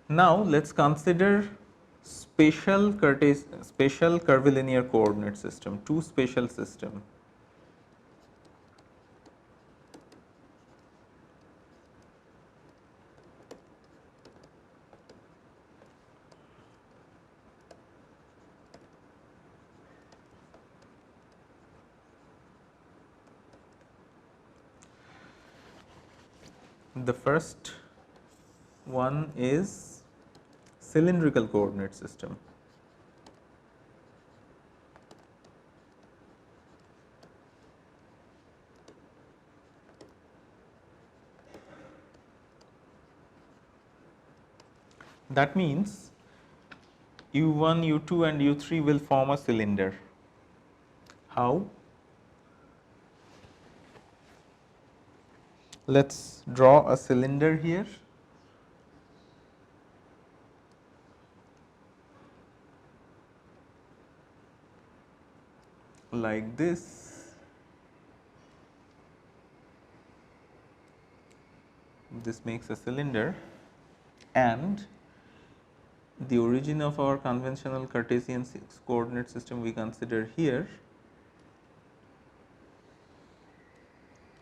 Now, let us consider spatial curvilinear coordinate system, two spatial system. The first one is cylindrical coordinate system. That means U1, U2 and U3 will form a cylinder. How? Let us draw a cylinder here. Like this. This makes a cylinder, and the origin of our conventional Cartesian coordinate system we consider here.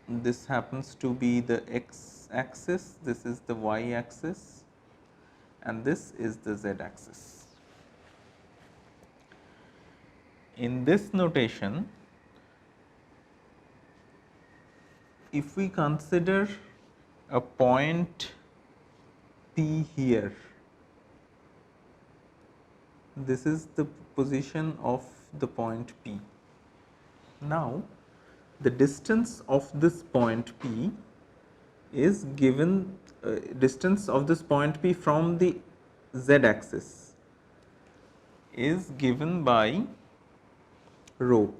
This happens to be the x axis, this is the y axis, and this is the z axis. In this notation, if we consider a point P here, this is the position of the point P. Now, the distance of this point P is given, distance of this point P from the z axis is given by rho.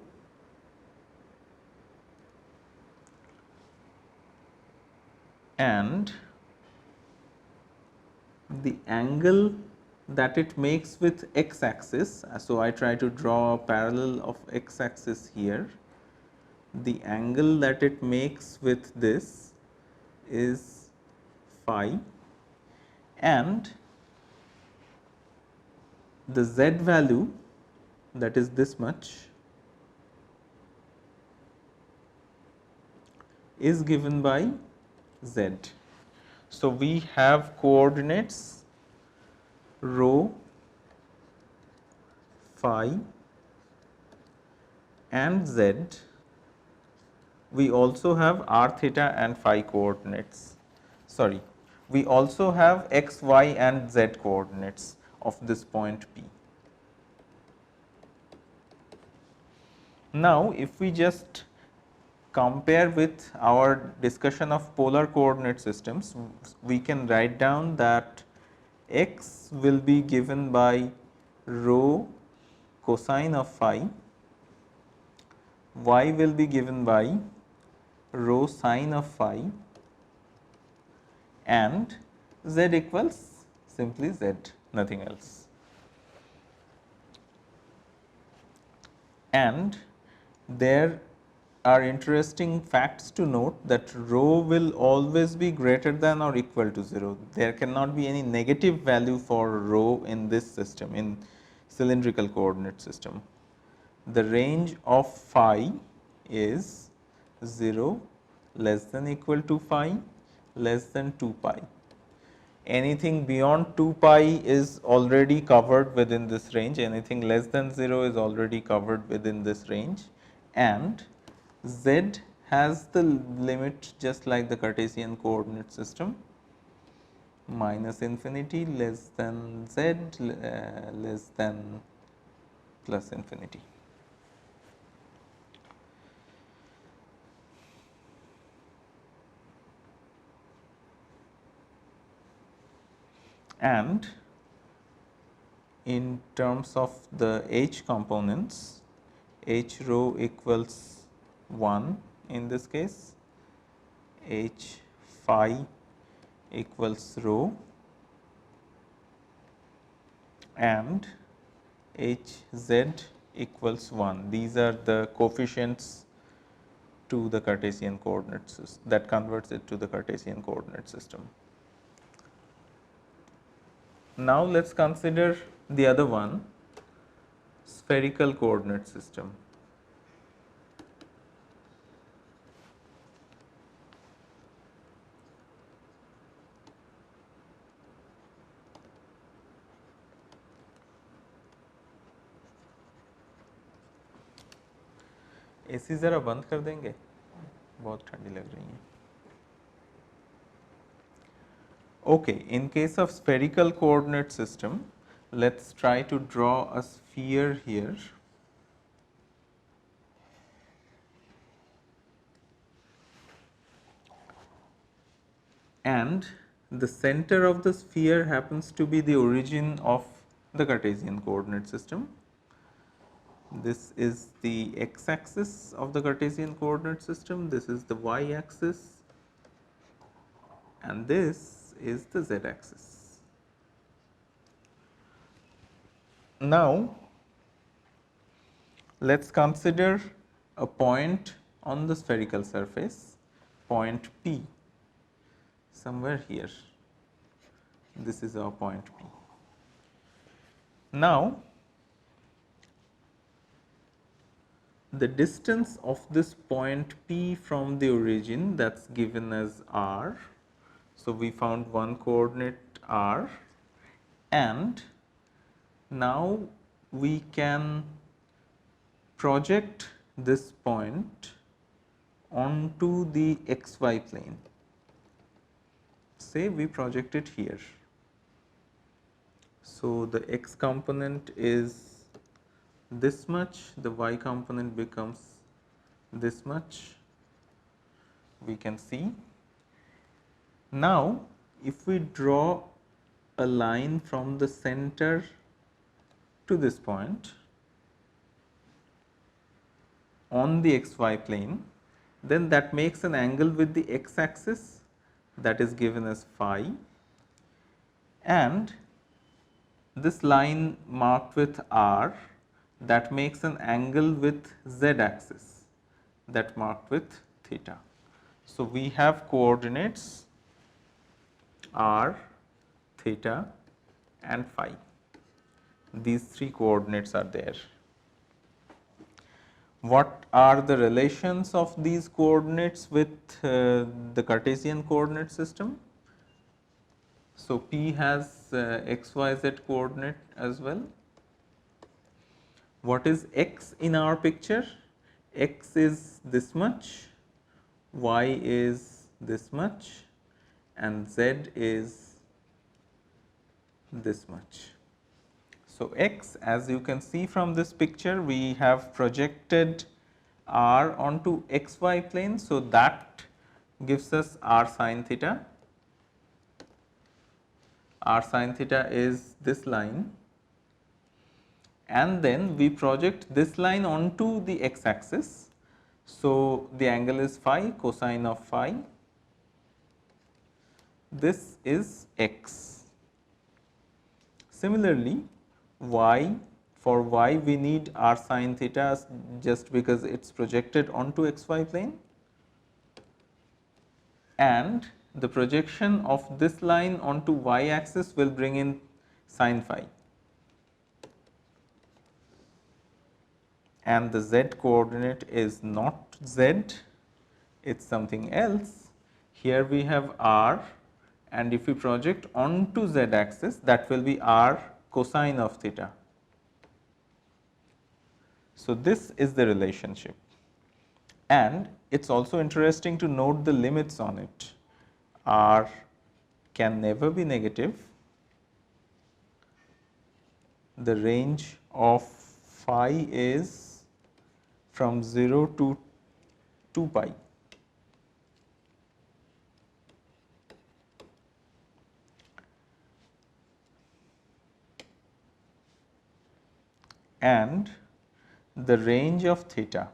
And the angle that it makes with x axis, so I try to draw a parallel of x axis here, the angle that it makes with this is phi, and the z value, that is this much, is given by z. So, we have coordinates rho, phi and z. We also have r theta and phi coordinates. Sorry, we also have x, y and z coordinates of this point P. Now, if we just compare with our discussion of polar coordinate systems, we can write down that x will be given by rho cosine of phi, y will be given by rho sine of phi, and z equals simply z, nothing else. And there are interesting facts to note that rho will always be greater than or equal to 0. There cannot be any negative value for rho in this system, in cylindrical coordinate system. The range of phi is 0, less than equal to phi, less than 2 pi. Anything beyond 2 pi is already covered within this range, anything less than 0 is already covered within this range, and z has the limit just like the Cartesian coordinate system, minus infinity, less than z, less than plus infinity. And in terms of the h components, h rho equals 1 in this case, h phi equals rho, and h z equals 1. These are the coefficients to the Cartesian coordinate system that converts it to the Cartesian coordinate system. Now let us consider the other one, spherical coordinate system. AC ज़रा बंद कर देंगे, बहुत ठंडी लग रही है. Okay, in case of spherical coordinate system, let's try to draw a sphere here. And the center of the sphere happens to be the origin of the Cartesian coordinate system. This is the x axis of the Cartesian coordinate system, this is the y axis, and this is the z axis. Now, let us consider a point on the spherical surface, point P, somewhere here. This is our point P. Now, the distance of this point P from the origin, that is given as r. So, we found one coordinate r, and now we can project this point onto the xy plane. Say we project it here. So, the x component is this much, the y component becomes this much, we can see. Now, if we draw a line from the center to this point on the xy plane, then that makes an angle with the x axis, that is given as phi, and this line marked with r, that makes an angle with z axis, that marked with theta. So, we have coordinates r, theta and phi. These three coordinates are there. What are the relations of these coordinates with the Cartesian coordinate system? So, P has x, y, z coordinate as well. What is x in our picture? X is this much, y is this much, and z is this much. So, x, as you can see from this picture, we have projected r onto xy plane. So, that gives us r sin theta. R sin theta is this line, and then we project this line onto the x axis. So, the angle is phi, cosine of phi. This is x. Similarly, y, for y we need r sin theta just because it is projected onto xy plane, and the projection of this line onto y axis will bring in sin phi, and the z coordinate is not z, it is something else. Here we have r, and if we project onto z axis, that will be r cosine of theta. So, this is the relationship, and it is also interesting to note the limits on it. R can never be negative, the range of phi is from 0 to 2 pi. And the range of theta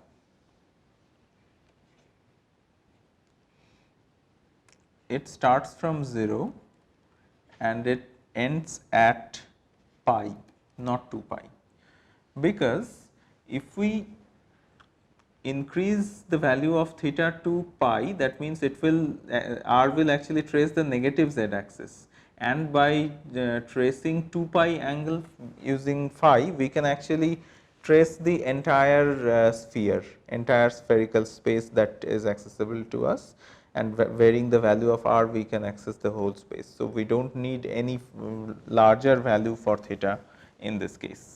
it starts from 0 and it ends at pi, not 2 pi, because if we increase the value of theta to pi, that means it will r will actually trace the negative z axis, and by tracing 2 pi angle using phi, we can actually trace the entire sphere, entire spherical space that is accessible to us, and varying the value of r, we can access the whole space. So, we do not need any larger value for theta in this case.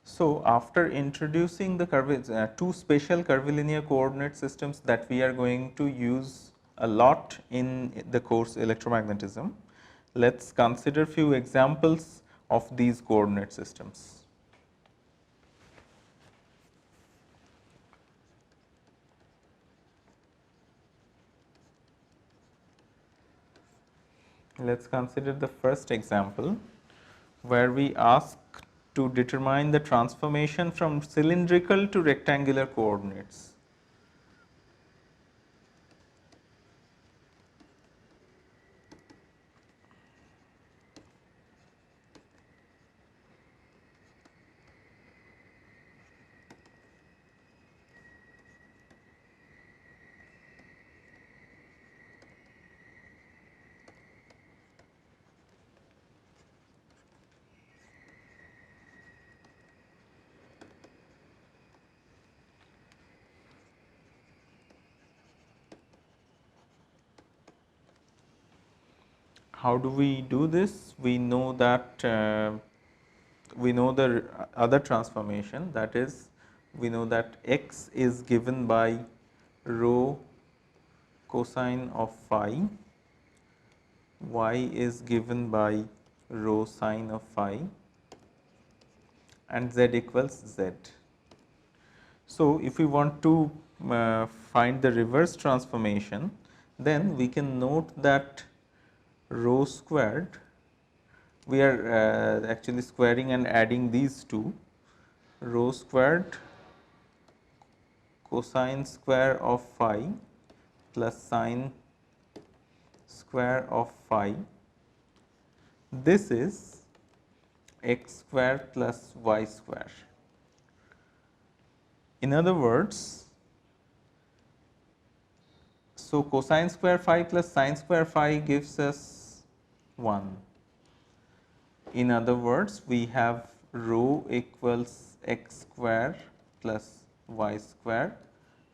So, after introducing the two spatial curvilinear coordinate systems that we are going to use a lot in the course electromagnetism, let us consider few examples of these coordinate systems. Let us consider the first example, where we ask to determine the transformation from cylindrical to rectangular coordinates. How do we do this? We know that we know the other transformation, that is, we know that x is given by rho cosine of phi, y is given by rho sine of phi, and z equals z. So, if we want to find the reverse transformation, then we can note that rho squared, we are actually squaring and adding these two, rho squared cosine square of phi plus sine square of phi, this is x square plus y square. In other words, so cosine square phi plus sine square phi gives us 1. In other words, we have rho equals x square plus y square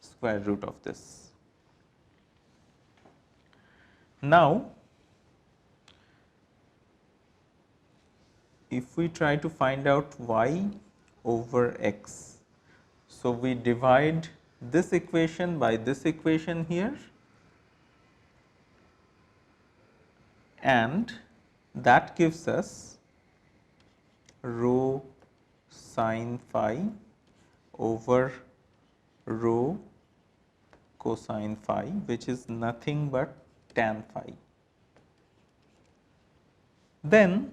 square root of this. Now, if we try to find out y over x, so we divide this equation by this equation here, and that gives us rho sine phi over rho cosine phi, which is nothing but tan phi. Then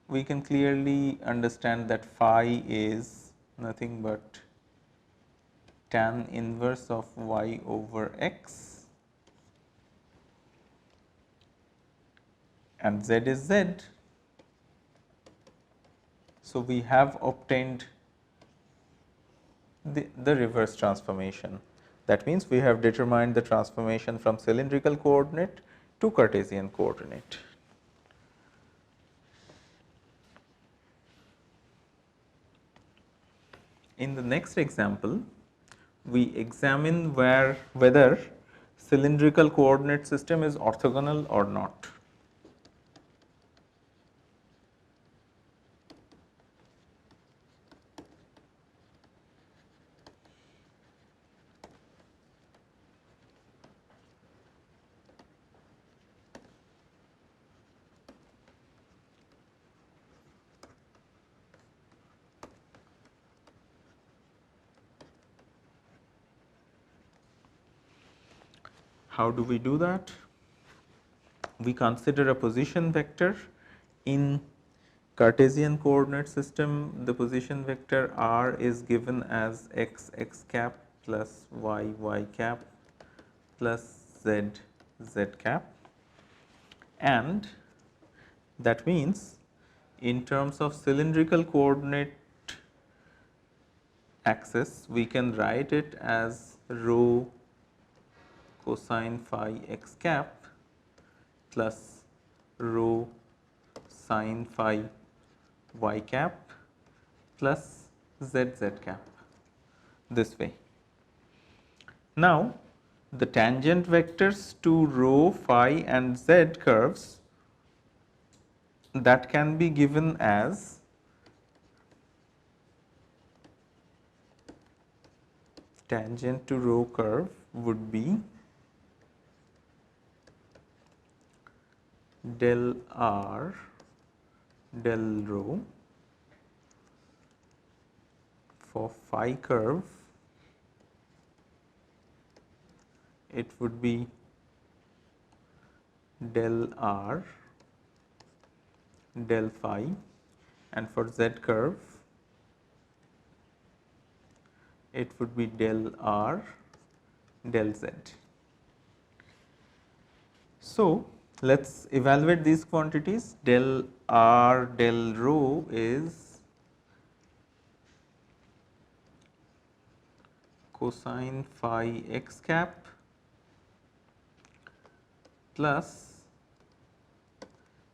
we can clearly understand that phi is nothing but tan inverse of y over x, and z is z. So, we have obtained the reverse transformation. That means, we have determined the transformation from cylindrical coordinate to Cartesian coordinate. In the next example, we examine whether cylindrical coordinate system is orthogonal or not. How do we do that? We consider a position vector in Cartesian coordinate system, the position vector r is given as x x cap plus y y cap plus z z cap, and that means in terms of cylindrical coordinate axis we can write it as rho cosine phi x cap plus rho sin phi y cap plus z z cap, this way. Now, the tangent vectors to rho, phi and z curves, that can be given as tangent to rho curve would be del r del rho. For phi curve, it would be del r del phi, and for z curve it would be del r del z. So, let us evaluate these quantities. Del r del rho is cosine phi x cap plus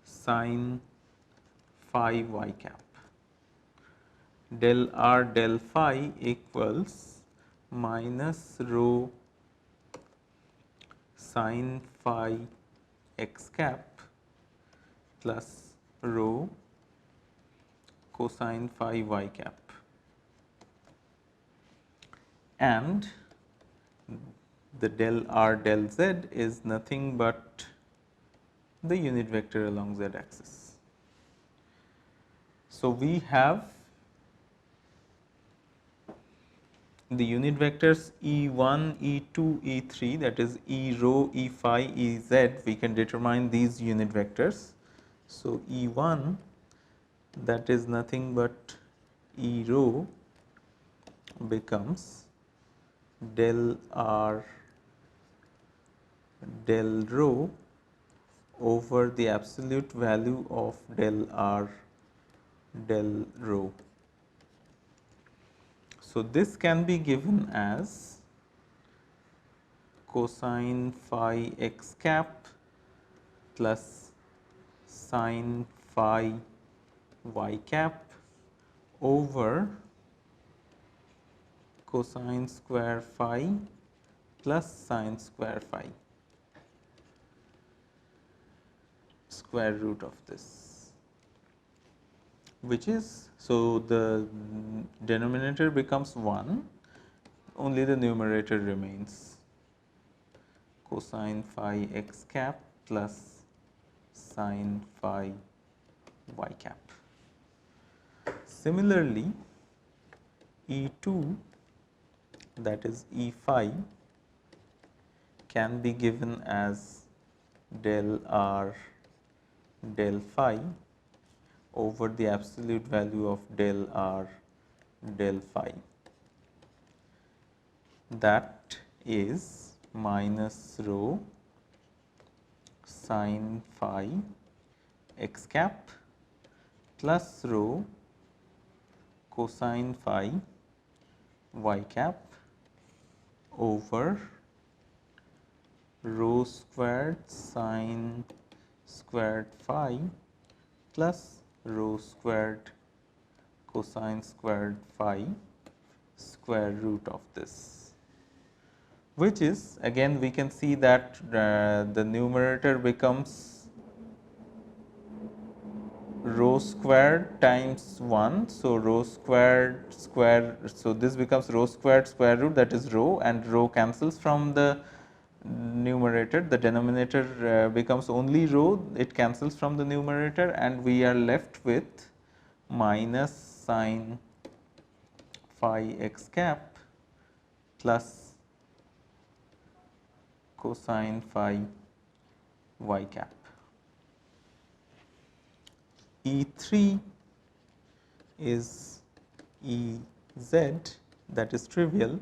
sin phi y cap. Del r del phi equals minus rho sin phi x cap plus rho cosine phi y cap, and the del r del z is nothing but the unit vector along z axis. So, we have the unit vectors E1, E2, E3, that is E rho, E phi, E z, we can determine these unit vectors. So, E1, that is nothing but E rho becomes del r del rho over the absolute value of del r del rho. So, this can be given as cosine phi x cap plus sin phi y cap over cosine square phi plus sin square phi, square root of this, which is, so the denominator becomes 1, only the numerator remains, cosine phi x cap plus sin phi y cap. Similarly, E2, that is E phi, can be given as del r del phi over the absolute value of del r del phi, that is minus rho sin phi x cap plus rho cosine phi y cap over rho squared sin squared phi plus rho squared cosine squared phi, square root of this, which is, again we can see that the numerator becomes rho squared times 1. So, rho squared square, so this becomes rho squared square root, that is rho, and rho cancels from the numerator, the denominator becomes only rho, it cancels from the numerator, and we are left with minus sin phi x cap plus cosine phi y cap. E3 is Ez, that is trivial,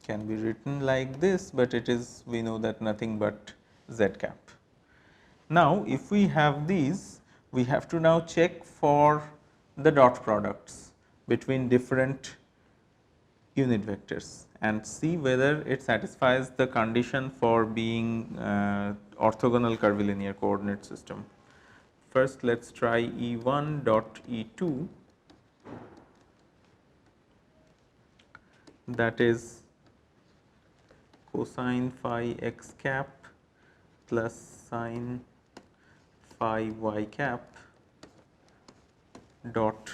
can be written like this, but it is, we know that nothing but Z cap. Now, if we have these, we have to now check for the dot products between different unit vectors and see whether it satisfies the condition for being orthogonal curvilinear coordinate system. First, let us try E1 dot E2, that is cosine phi x cap plus sine phi y cap dot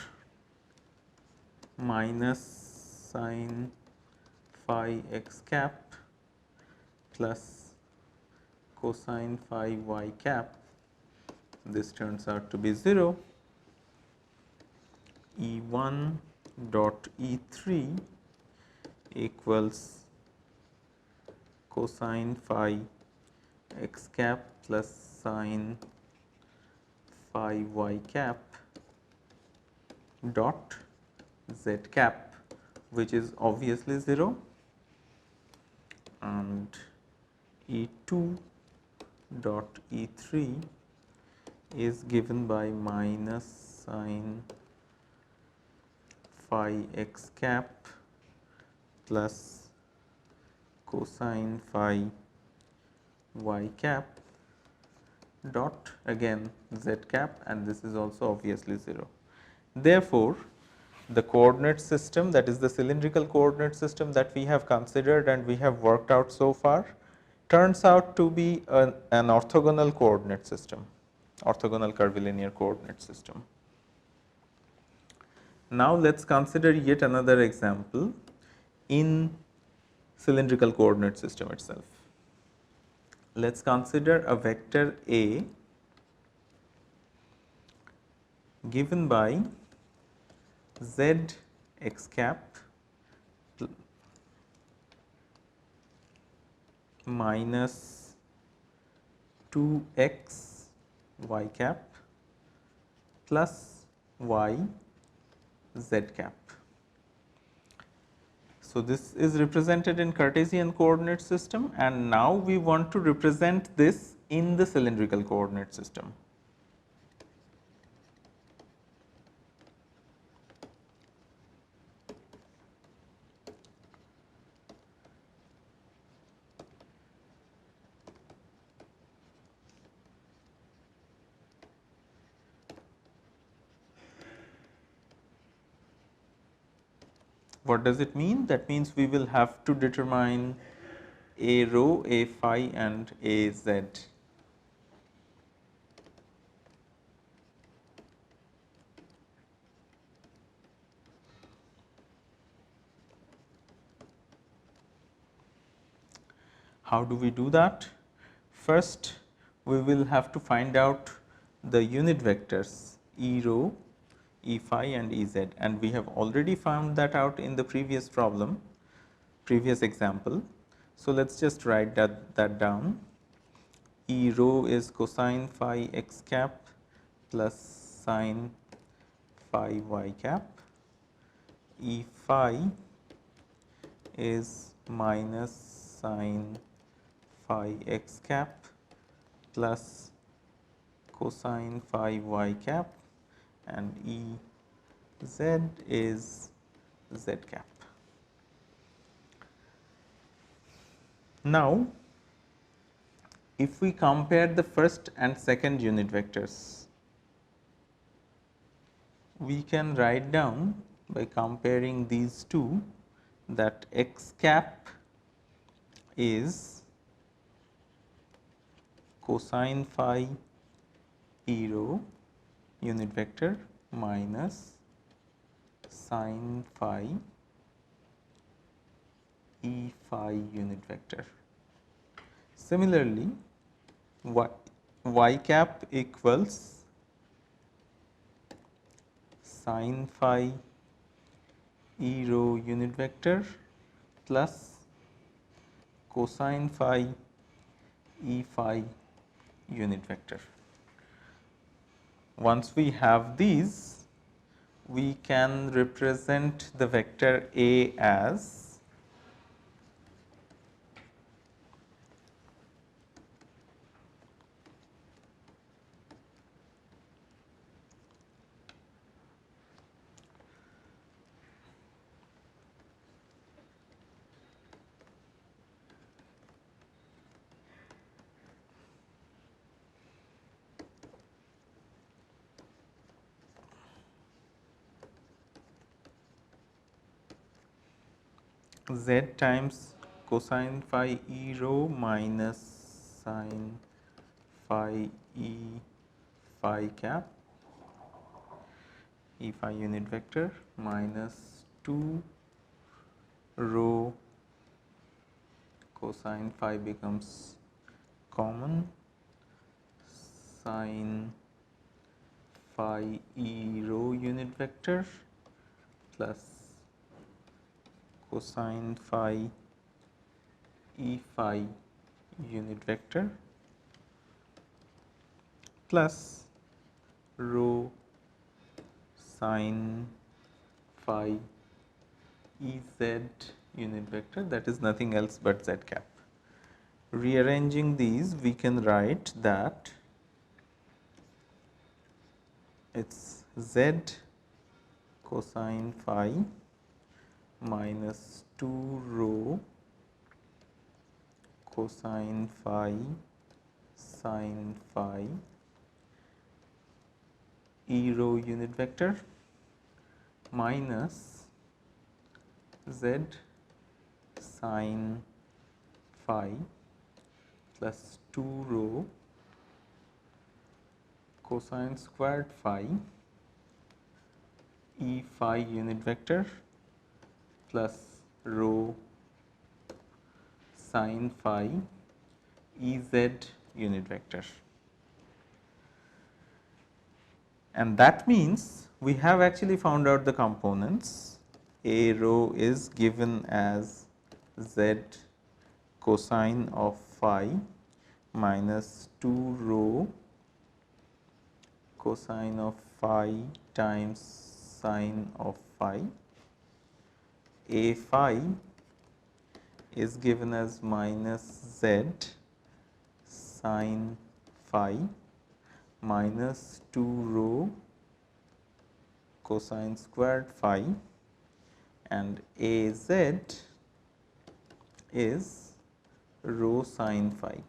minus sine phi x cap plus cosine phi y cap. This turns out to be 0. E1 dot E3 equals cosine phi x cap plus sine phi y cap dot z cap, which is obviously 0, and E2 dot E3 is given by minus sine phi x cap plus cosine phi y cap dot again z cap, and this is also obviously 0. Therefore, the coordinate system, that is the cylindrical coordinate system that we have considered and we have worked out so far, turns out to be an orthogonal coordinate system, orthogonal curvilinear coordinate system. Now, let us consider yet another example in cylindrical coordinate system itself. Let us consider a vector A given by z x cap minus 2x y cap plus y z cap. So, this is represented in Cartesian coordinate system, and now we want to represent this in the cylindrical coordinate system. What does it mean? That means we will have to determine a rho, a phi, and a z. How do we do that? First, we will have to find out the unit vectors E rho, E phi, and E z, and we have already found that out in the previous problem, previous example. So, let us just write that down. E rho is cosine phi x cap plus sine phi y cap. E phi is minus sine phi x cap plus cosine phi y cap, and E z is z cap. Now, if we compare the first and second unit vectors, we can write down by comparing these two that x cap is cosine phi E rho unit vector minus sine phi E phi unit vector. Similarly, y cap equals sine phi E rho unit vector plus cosine phi E phi unit vector. Once we have these, we can represent the vector A as z times cosine phi E rho minus sine phi E phi cap E phi unit vector minus 2 rho cosine phi becomes common sine phi E rho unit vector plus cosine phi E phi unit vector plus rho sine phi Ez unit vector, that is nothing else but z cap. Rearranging these, we can write that it's z cosine phi minus 2 rho cosine phi sine phi E rho unit vector minus z sine phi plus 2 rho cosine squared phi E phi unit vector plus rho sine phi Ez unit vector. And that means we have actually found out the components. A rho is given as z cosine of phi minus 2 rho cosine of phi times sine of phi. A phi is given as minus z sine phi minus 2 rho cosine squared phi, and Az is rho sine phi.